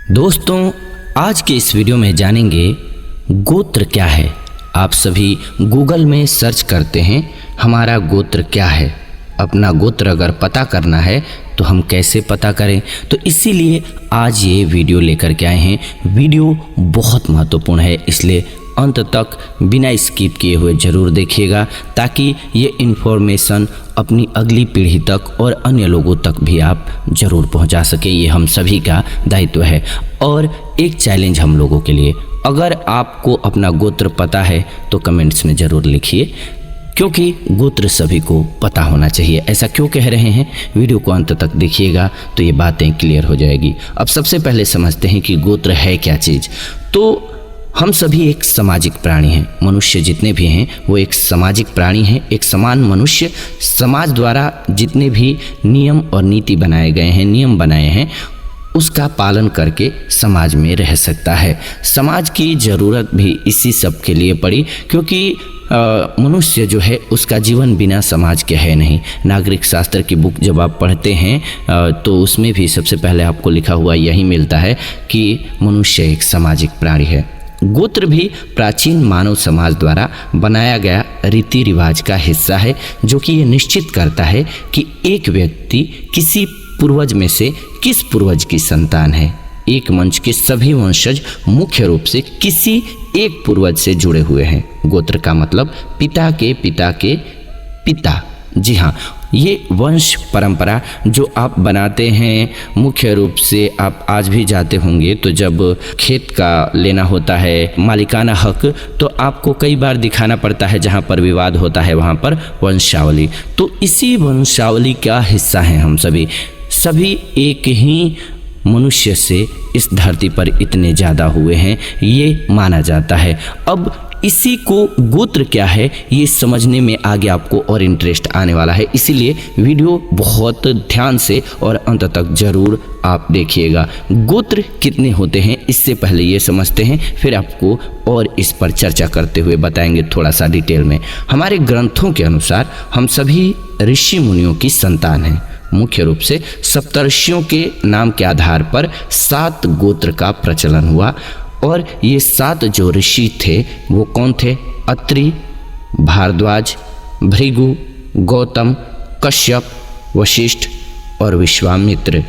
दोस्तों, आज के इस वीडियो में जानेंगे गोत्र क्या है। आप सभी गूगल में सर्च करते हैं हमारा गोत्र क्या है। अपना गोत्र अगर पता करना है तो हम कैसे पता करें, तो इसीलिए आज ये वीडियो लेकर के आए हैं। वीडियो बहुत महत्वपूर्ण है, इसलिए अंत तक बिना स्किप किए हुए ज़रूर देखिएगा ताकि ये इन्फॉर्मेशन अपनी अगली पीढ़ी तक और अन्य लोगों तक भी आप ज़रूर पहुंचा सके। ये हम सभी का दायित्व है। और एक चैलेंज हम लोगों के लिए, अगर आपको अपना गोत्र पता है तो कमेंट्स में ज़रूर लिखिए, क्योंकि गोत्र सभी को पता होना चाहिए। ऐसा क्यों कह रहे हैं, वीडियो को अंत तक देखिएगा तो ये बातें क्लियर हो जाएगी। अब सबसे पहले समझते हैं कि गोत्र है क्या चीज़। तो हम सभी एक सामाजिक प्राणी हैं। मनुष्य जितने भी हैं वो एक सामाजिक प्राणी हैं। एक समान मनुष्य समाज द्वारा जितने भी नियम और नीति बनाए गए हैं, नियम बनाए हैं, उसका पालन करके समाज में रह सकता है। समाज की ज़रूरत भी इसी सब के लिए पड़ी, क्योंकि मनुष्य जो है उसका जीवन बिना समाज के है नहीं। नागरिक शास्त्र की बुक जब आप पढ़ते हैं तो उसमें भी सबसे पहले आपको लिखा हुआ यही मिलता है कि मनुष्य एक सामाजिक प्राणी है। गोत्र भी प्राचीन मानव समाज द्वारा बनाया गया रीति रिवाज का हिस्सा है, जो कि ये निश्चित करता है कि एक व्यक्ति किसी पूर्वज में से किस पूर्वज की संतान है। एक वंश के सभी वंशज मुख्य रूप से किसी एक पूर्वज से जुड़े हुए हैं। गोत्र का मतलब पिता के पिता के पिता। जी हाँ, ये वंश परंपरा जो आप बनाते हैं, मुख्य रूप से आप आज भी जाते होंगे तो जब खेत का लेना होता है मालिकाना हक, तो आपको कई बार दिखाना पड़ता है जहाँ पर विवाद होता है वहाँ पर वंशावली। तो इसी वंशावली का हिस्सा हैं हम सभी एक ही मनुष्य से इस धरती पर इतने ज़्यादा हुए हैं, ये माना जाता है। अब इसी को गोत्र क्या है ये समझने में आगे आपको और इंटरेस्ट आने वाला है, इसीलिए वीडियो बहुत ध्यान से और अंत तक ज़रूर आप देखिएगा। गोत्र कितने होते हैं इससे पहले ये समझते हैं, फिर आपको और इस पर चर्चा करते हुए बताएंगे थोड़ा सा डिटेल में। हमारे ग्रंथों के अनुसार हम सभी ऋषि मुनियों की संतान हैं। मुख्य रूप से सप्तर्षियों के नाम के आधार पर 7 गोत्र का प्रचलन हुआ, और ये 7 जो ऋषि थे वो कौन थे? अत्रि, भारद्वाज, भृगु, गौतम, कश्यप, वशिष्ठ और विश्वामित्र।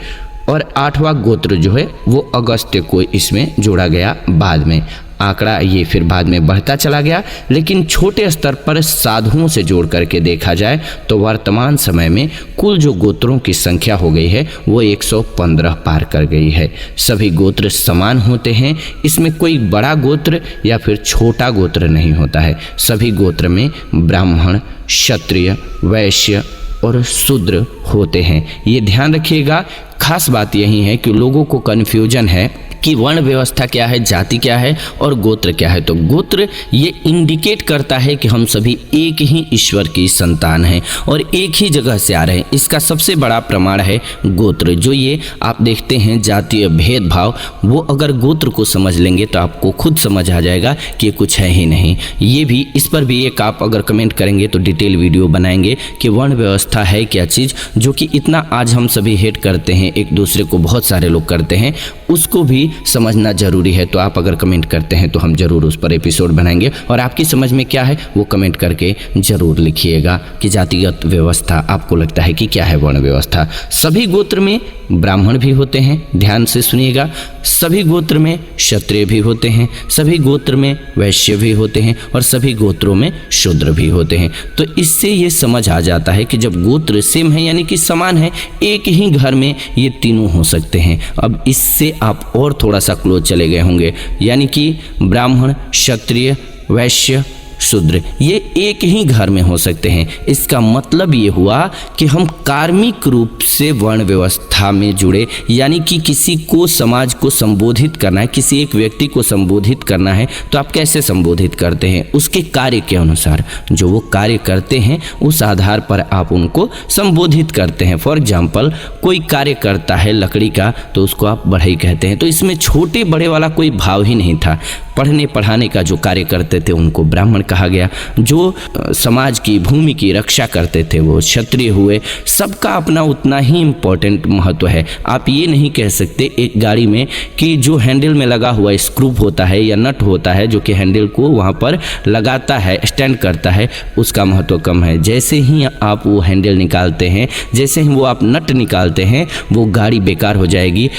और 8वां गोत्र जो है वो अगस्त्य को इसमें जोड़ा गया बाद में। आंकड़ा ये फिर बाद में बढ़ता चला गया, लेकिन छोटे स्तर पर साधुओं से जोड़ करके देखा जाए तो वर्तमान समय में कुल जो गोत्रों की संख्या हो गई है वो 115 पार कर गई है। सभी गोत्र समान होते हैं, इसमें कोई बड़ा गोत्र या फिर छोटा गोत्र नहीं होता है। सभी गोत्र में ब्राह्मण, क्षत्रिय, वैश्य और शूद्र होते हैं। ये ध्यान रखिएगा। खास बात यही है कि लोगों को कन्फ्यूजन है कि वर्ण व्यवस्था क्या है, जाति क्या है और गोत्र क्या है। तो गोत्र ये इंडिकेट करता है कि हम सभी एक ही ईश्वर की संतान हैं और एक ही जगह से आ रहे हैं। इसका सबसे बड़ा प्रमाण है गोत्र। जो ये आप देखते हैं जातीय भेदभाव, वो अगर गोत्र को समझ लेंगे तो आपको खुद समझ आ जाएगा कि कुछ है ही नहीं। ये भी, इस पर भी एक आप अगर कमेंट करेंगे तो डिटेल वीडियो बनाएंगे कि वर्ण व्यवस्था है क्या चीज़, जो कि इतना आज हम सभी हेट करते हैं, एक दूसरे को बहुत सारे लोग करते हैं, उसको भी समझना जरूरी है। तो आप अगर कमेंट करते हैं तो हम जरूर उस पर एपिसोड बनाएंगे। और आपकी समझ में क्या है वो कमेंट करके जरूर लिखिएगा कि जातिगत व्यवस्था आपको लगता है कि क्या है वर्ण व्यवस्था। सभी गोत्र में ब्राह्मण भी होते हैं, ध्यान से सुनिएगा। सभी गोत्र में क्षत्रिय भी होते हैं, सभी गोत्र में वैश्य भी होते हैं और सभी गोत्रों में शूद्र भी होते हैं। तो इससे ये समझ आ जाता है कि जब गोत्र सेम है यानी कि समान है, एक ही घर में ये तीनों हो सकते हैं। अब इससे आप और थोड़ा सा क्लोज चले गए होंगे, यानी कि ब्राह्मण, क्षत्रिय, वैश्य, शूद्र ये एक ही घर में हो सकते हैं। इसका मतलब ये हुआ कि हम कार्मिक रूप से वर्ण व्यवस्था में जुड़े, यानी कि किसी को समाज को संबोधित करना है, किसी एक व्यक्ति को संबोधित करना है तो आप कैसे संबोधित करते हैं? उसके कार्य के अनुसार, जो वो कार्य करते हैं उस आधार पर आप उनको संबोधित करते हैं। फॉर एग्जाम्पल, कोई कार्य करता है लकड़ी का तो उसको आप बढ़ई कहते हैं। तो इसमें छोटे बड़े वाला कोई भाव ही नहीं था। पढ़ने पढ़ाने का जो कार्य करते थे उनको ब्राह्मण कहा गया, जो समाज की भूमि की रक्षा करते थे वो क्षत्रिय हुए। सबका अपना उतना ही इम्पोर्टेंट महत्व है। आप ये नहीं कह सकते एक गाड़ी में कि जो हैंडल में लगा हुआ स्क्रू होता है या नट होता है जो कि हैंडल को वहाँ पर लगाता है, स्टैंड करता है, उसका महत्व कम है। जैसे ही आप वो हैंडल निकालते हैं, जैसे ही वो आप नट निकालते हैं, वो गाड़ी बेकार हो जाएगी,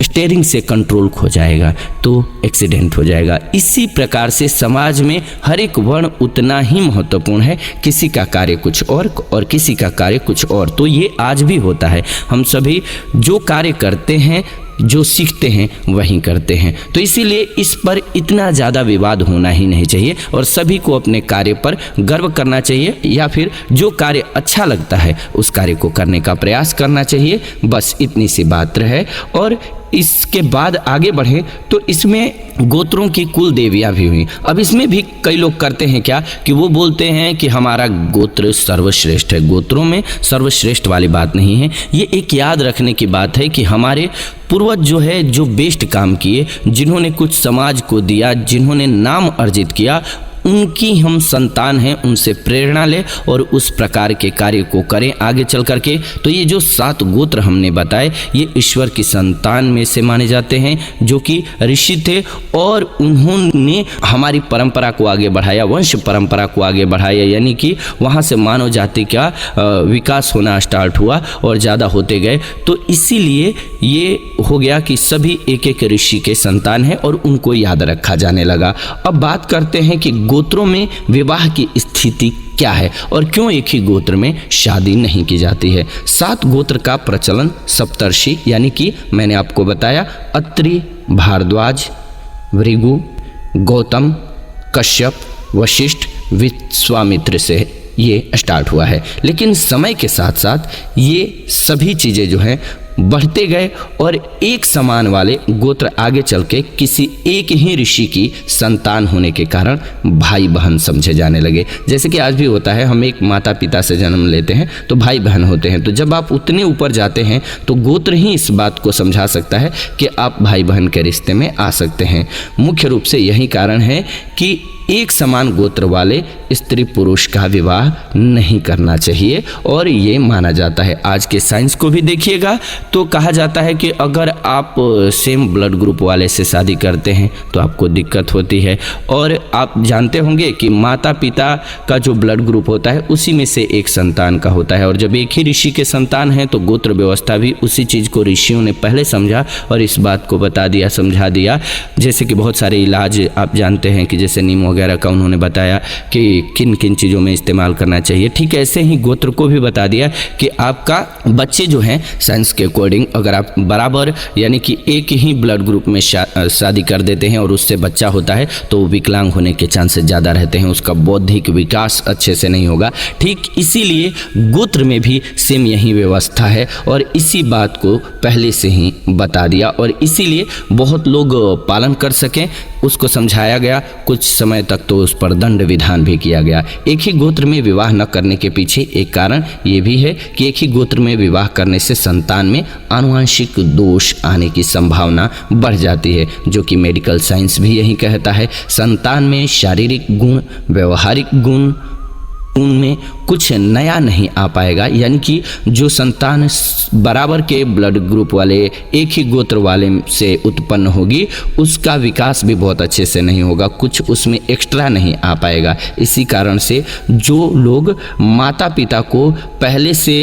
स्टीयरिंग से कंट्रोल खो जाएगा, तो एक्सीडेंट हो जाएगा। इसी प्रकार से समाज में हर एक वर्ण उतना ही महत्वपूर्ण है, किसी का कार्य कुछ और किसी का कार्य कुछ और। तो ये आज भी होता है, हम सभी जो कार्य करते हैं, जो सीखते हैं वही करते हैं। तो इसीलिए इस पर इतना ज़्यादा विवाद होना ही नहीं चाहिए और सभी को अपने कार्य पर गर्व करना चाहिए, या फिर जो कार्य अच्छा लगता है उस कार्य को करने का प्रयास करना चाहिए। बस इतनी सी बात है। और इसके बाद आगे बढ़े तो इसमें गोत्रों की कुल देवियाँ भी हुई। अब इसमें भी कई लोग करते हैं क्या कि वो बोलते हैं कि हमारा गोत्र सर्वश्रेष्ठ है। गोत्रों में सर्वश्रेष्ठ वाली बात नहीं है। ये एक याद रखने की बात है कि हमारे पूर्वज जो है, जो बेस्ट काम किए, जिन्होंने कुछ समाज को दिया, जिन्होंने नाम अर्जित किया, उनकी हम संतान हैं, उनसे प्रेरणा लें और उस प्रकार के कार्य को करें आगे चल करके। तो ये जो 7 गोत्र हमने बताए, ये ईश्वर की संतान में से माने जाते हैं, जो कि ऋषि थे और उन्होंने हमारी परंपरा को आगे बढ़ाया, वंश परंपरा को आगे बढ़ाया, यानी कि वहाँ से मानव जाति का विकास होना स्टार्ट हुआ और ज़्यादा होते गए। तो इसीलिए ये हो गया कि सभी एक एक ऋषि के संतान हैं और उनको याद रखा जाने लगा। अब बात करते हैं कि गोत्रों में विवाह की स्थिति क्या है और क्यों एक ही गोत्र में शादी नहीं की जाती है। 7 गोत्र का प्रचलन सप्तर्षि, यानी कि मैंने आपको बताया अत्रि, भारद्वाज, भृगु, गौतम, कश्यप, वशिष्ठ, विश्वामित्र से ये स्टार्ट हुआ है। लेकिन समय के साथ साथ ये सभी चीज़ें जो हैं बढ़ते गए और एक समान वाले गोत्र आगे चल के किसी एक ही ऋषि की संतान होने के कारण भाई बहन समझे जाने लगे। जैसे कि आज भी होता है, हम एक माता पिता से जन्म लेते हैं तो भाई बहन होते हैं। तो जब आप उतने ऊपर जाते हैं तो गोत्र ही इस बात को समझा सकता है कि आप भाई बहन के रिश्ते में आ सकते हैं। मुख्य रूप से यही कारण है कि एक समान गोत्र वाले स्त्री पुरुष का विवाह नहीं करना चाहिए और ये माना जाता है। आज के साइंस को भी देखिएगा तो कहा जाता है कि अगर आप सेम ब्लड ग्रुप वाले से शादी करते हैं तो आपको दिक्कत होती है। और आप जानते होंगे कि माता पिता का जो ब्लड ग्रुप होता है उसी में से एक संतान का होता है, और जब एक ही ऋषि के संतान हैं तो गोत्र व्यवस्था भी उसी चीज़ को ऋषियों ने पहले समझा और इस बात को बता दिया, समझा दिया। जैसे कि बहुत सारे इलाज आप जानते हैं कि जैसे नीम वगैरह का उन्होंने बताया कि किन किन चीज़ों में इस्तेमाल करना चाहिए, ठीक ऐसे ही गोत्र को भी बता दिया कि आपका बच्चे जो हैं साइंस के अकॉर्डिंग अगर आप बराबर यानी कि एक ही ब्लड ग्रुप में शादी कर देते हैं और उससे बच्चा होता है तो विकलांग होने के चांसेस ज़्यादा रहते हैं, उसका बौद्धिक विकास अच्छे से नहीं होगा। ठीक इसीलिए गोत्र में भी सेम यही व्यवस्था है और इसी बात को पहले से ही बता दिया और इसीलिए बहुत लोग पालन कर सकें उसको समझाया गया। कुछ समय तक तो उस पर दंड विधान भी किया गया। एक ही गोत्र में विवाह न करने के पीछे एक कारण ये भी है कि एक ही गोत्र में विवाह करने से संतान में आनुवंशिक दोष आने की संभावना बढ़ जाती है, जो कि मेडिकल साइंस भी यही कहता है। संतान में शारीरिक गुण, व्यवहारिक गुण, उनमें कुछ नया नहीं आ पाएगा, यानी कि जो संतान बराबर के ब्लड ग्रुप वाले एक ही गोत्र वाले से उत्पन्न होगी उसका विकास भी बहुत अच्छे से नहीं होगा, कुछ उसमें एक्स्ट्रा नहीं आ पाएगा। इसी कारण से जो लोग माता पिता को पहले से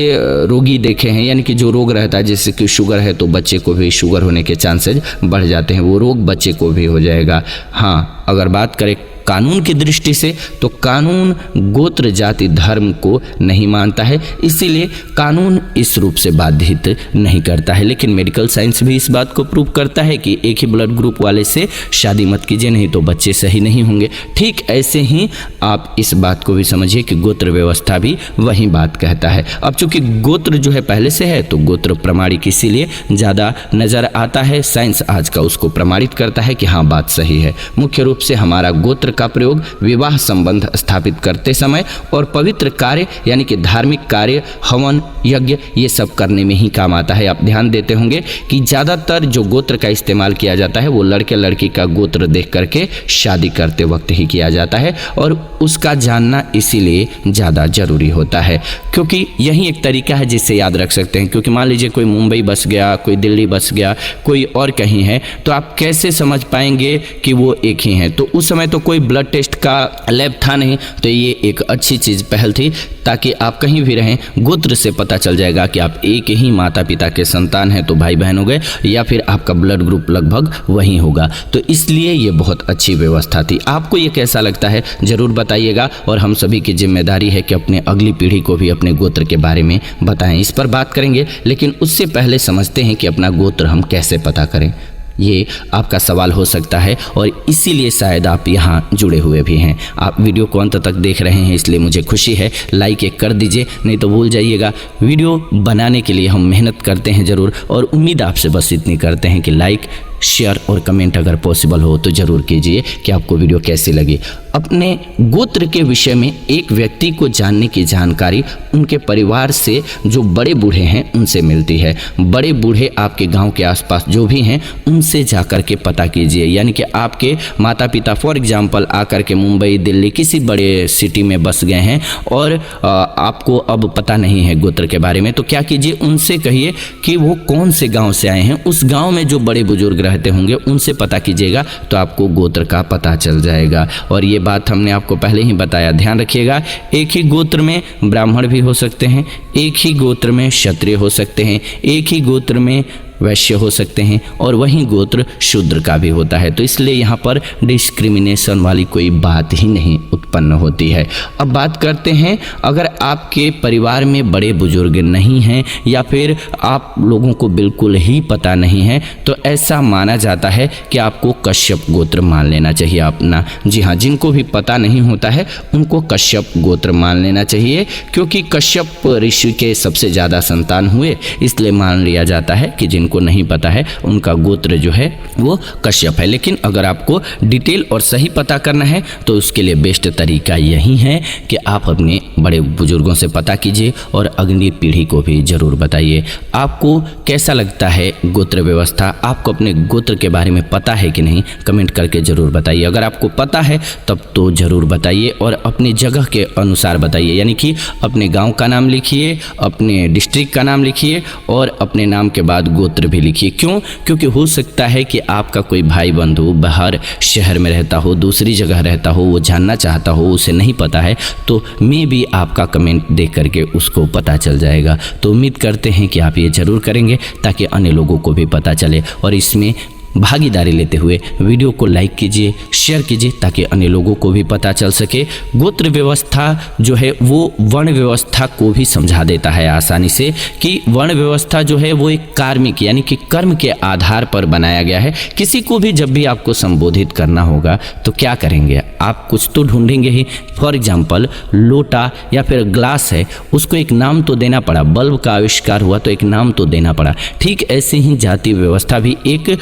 रोगी देखे हैं, यानी कि जो रोग रहता है जैसे कि शुगर है तो बच्चे को भी शुगर होने के चांसेस बढ़ जाते हैं, वो रोग बच्चे को भी हो जाएगा। हाँ, अगर बात करें कानून की दृष्टि से तो कानून गोत्र जाति धर्म को नहीं मानता है, इसीलिए कानून इस रूप से बाधित नहीं करता है। लेकिन मेडिकल साइंस भी इस बात को प्रूव करता है कि एक ही ब्लड ग्रुप वाले से शादी मत कीजिए, नहीं तो बच्चे सही नहीं होंगे। ठीक ऐसे ही आप इस बात को भी समझिए कि गोत्र व्यवस्था भी वही बात कहता है। अब चूंकि गोत्र जो है पहले से है तो गोत्र प्रमाणिक इसीलिए ज़्यादा नज़र आता है। साइंस आज का उसको प्रमाणित करता है कि हाँ बात सही है। मुख्य रूप से हमारा गोत्र का प्रयोग विवाह संबंध स्थापित करते समय और पवित्र कार्य यानी कि धार्मिक कार्य, हवन, यज्ञ, ये सब करने में ही काम आता है। आप ध्यान देते होंगे कि ज़्यादातर जो गोत्र का इस्तेमाल किया जाता है वो लड़के लड़की का गोत्र देख करके शादी करते वक्त ही किया जाता है, और उसका जानना इसीलिए ज़्यादा ज़रूरी होता है क्योंकि यही एक तरीका है जिससे याद रख सकते हैं। क्योंकि मान लीजिए कोई मुंबई बस गया, कोई दिल्ली बस गया, कोई और कहीं है, तो आप कैसे समझ पाएंगे कि वो एक ही हैं? तो उस समय तो कोई ब्लड टेस्ट का लैब था नहीं, तो ये एक अच्छी चीज़ पहल थी ताकि आप कहीं भी रहें गोत्र से पता चल जाएगा कि आप एक ही माता पिता के संतान हैं, तो भाई बहन हो गए, या फिर आपका ब्लड ग्रुप लगभग वही होगा। तो इसलिए ये बहुत अच्छी व्यवस्था थी। आपको ये कैसा लगता है ज़रूर बताइएगा, और हम सभी की जिम्मेदारी है कि अपने अगली पीढ़ी को भी अपने गोत्र के बारे में बताएं। इस पर बात करेंगे, लेकिन उससे पहले समझते हैं कि अपना गोत्र हम कैसे पता करें। ये आपका सवाल हो सकता है और इसीलिए शायद आप यहाँ जुड़े हुए भी हैं। आप वीडियो को अंत तक देख रहे हैं, इसलिए मुझे खुशी है। लाइक एक कर दीजिए, नहीं तो भूल जाइएगा। वीडियो बनाने के लिए हम मेहनत करते हैं ज़रूर, और उम्मीद आपसे बस इतनी करते हैं कि लाइक, शेयर और कमेंट अगर पॉसिबल हो तो ज़रूर कीजिए कि आपको वीडियो कैसी लगी। अपने गोत्र के विषय में एक व्यक्ति को जानने की जानकारी उनके परिवार से जो बड़े बूढ़े हैं उनसे मिलती है। बड़े बूढ़े आपके गांव के आसपास जो भी हैं उनसे जाकर के पता कीजिए। यानी कि आपके माता पिता फॉर एग्जांपल आकर के मुंबई, दिल्ली किसी बड़े सिटी में बस गए हैं और आपको अब पता नहीं है गोत्र के बारे में, तो क्या कीजिए, उनसे कहिए कि वो कौन से गाँव से आए हैं। उस गाँव में जो बड़े बुजुर्ग रहते होंगे उनसे पता कीजिएगा, तो आपको गोत्र का पता चल जाएगा। और ये बात हमने आपको पहले ही बताया, ध्यान रखिएगा। एक ही गोत्र में ब्राह्मण भी हो सकते हैं, एक ही गोत्र में क्षत्रिय हो सकते हैं, एक ही गोत्र में वैश्य हो सकते हैं, और वहीं गोत्र शूद्र का भी होता है। तो इसलिए यहाँ पर डिस्क्रिमिनेशन वाली कोई बात ही नहीं उत्पन्न होती है। अब बात करते हैं, अगर आपके परिवार में बड़े बुजुर्ग नहीं हैं या फिर आप लोगों को बिल्कुल ही पता नहीं है, तो ऐसा माना जाता है कि आपको कश्यप गोत्र मान लेना चाहिए अपना। जी हाँ, जिनको भी पता नहीं होता है उनको कश्यप गोत्र मान लेना चाहिए, क्योंकि कश्यप ऋषि के सबसे ज़्यादा संतान हुए, इसलिए मान लिया जाता है कि जिनको नहीं पता है उनका गोत्र जो है वो कश्यप है। लेकिन अगर आपको डिटेल और सही पता करना है तो उसके लिए बेस्ट तरीका यही है कि आप अपने बड़े बुजुर्गों से पता कीजिए और अगली पीढ़ी को भी ज़रूर बताइए। आपको कैसा लगता है गोत्र व्यवस्था? आपको अपने गोत्र के बारे में पता है कि नहीं? कमेंट करके ज़रूर बताइए। अगर आपको पता है तब तो ज़रूर बताइए, और अपनी जगह के अनुसार बताइए। यानी कि अपने गाँव का नाम लिखिए, अपने डिस्ट्रिक्ट का नाम लिखिए, और अपने नाम के बाद गोत्र भी लिखिए। क्यों? क्योंकि हो सकता है कि आपका कोई भाई बंधु बाहर शहर में रहता हो, दूसरी जगह रहता हो, वो जानना चाहता हो, उसे नहीं पता है, तो मैं भी आपका कमेंट देख करके उसको पता चल जाएगा। तो उम्मीद करते हैं कि आप ये ज़रूर करेंगे ताकि अन्य लोगों को भी पता चले, और इसमें भागीदारी लेते हुए वीडियो को लाइक कीजिए, शेयर कीजिए, ताकि अन्य लोगों को भी पता चल सके। गोत्र व्यवस्था जो है वो वर्ण व्यवस्था को भी समझा देता है आसानी से, कि वर्ण व्यवस्था जो है वो एक कार्मिक यानी कि कर्म के आधार पर बनाया गया है। किसी को भी जब भी आपको संबोधित करना होगा तो क्या करेंगे, आप कुछ तो ढूंढेंगे ही। फॉर एग्जाम्पल लोटा या फिर ग्लास है, उसको एक नाम तो देना पड़ा। बल्ब का आविष्कार हुआ तो एक नाम तो देना पड़ा। ठीक ऐसे ही जाति व्यवस्था भी एक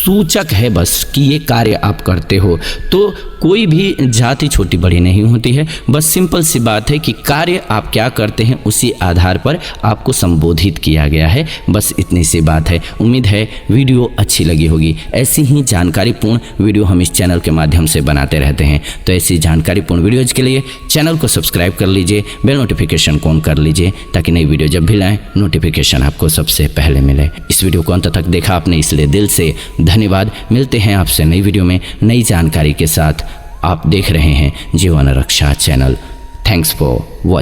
सूचक है बस कि ये कार्य आप करते हो। तो कोई भी जाति छोटी बड़ी नहीं होती है, बस सिंपल सी बात है कि कार्य आप क्या करते हैं उसी आधार पर आपको संबोधित किया गया है। बस इतनी सी बात है। उम्मीद है वीडियो अच्छी लगी होगी। ऐसी ही जानकारीपूर्ण वीडियो हम इस चैनल के माध्यम से बनाते रहते हैं। तो ऐसी जानकारीपूर्ण वीडियोज़ के लिए चैनल को सब्सक्राइब कर लीजिए, बेल नोटिफिकेशन को ऑन कर लीजिए, ताकि नई वीडियो जब भी लाएँ नोटिफिकेशन आपको सबसे पहले मिले। इस वीडियो को अंत तक देखा आपने, इसलिए दिल से धन्यवाद। मिलते हैं आपसे नई वीडियो में नई जानकारी के साथ। आप देख रहे हैं जीवन रक्षा चैनल। Thanks for watching.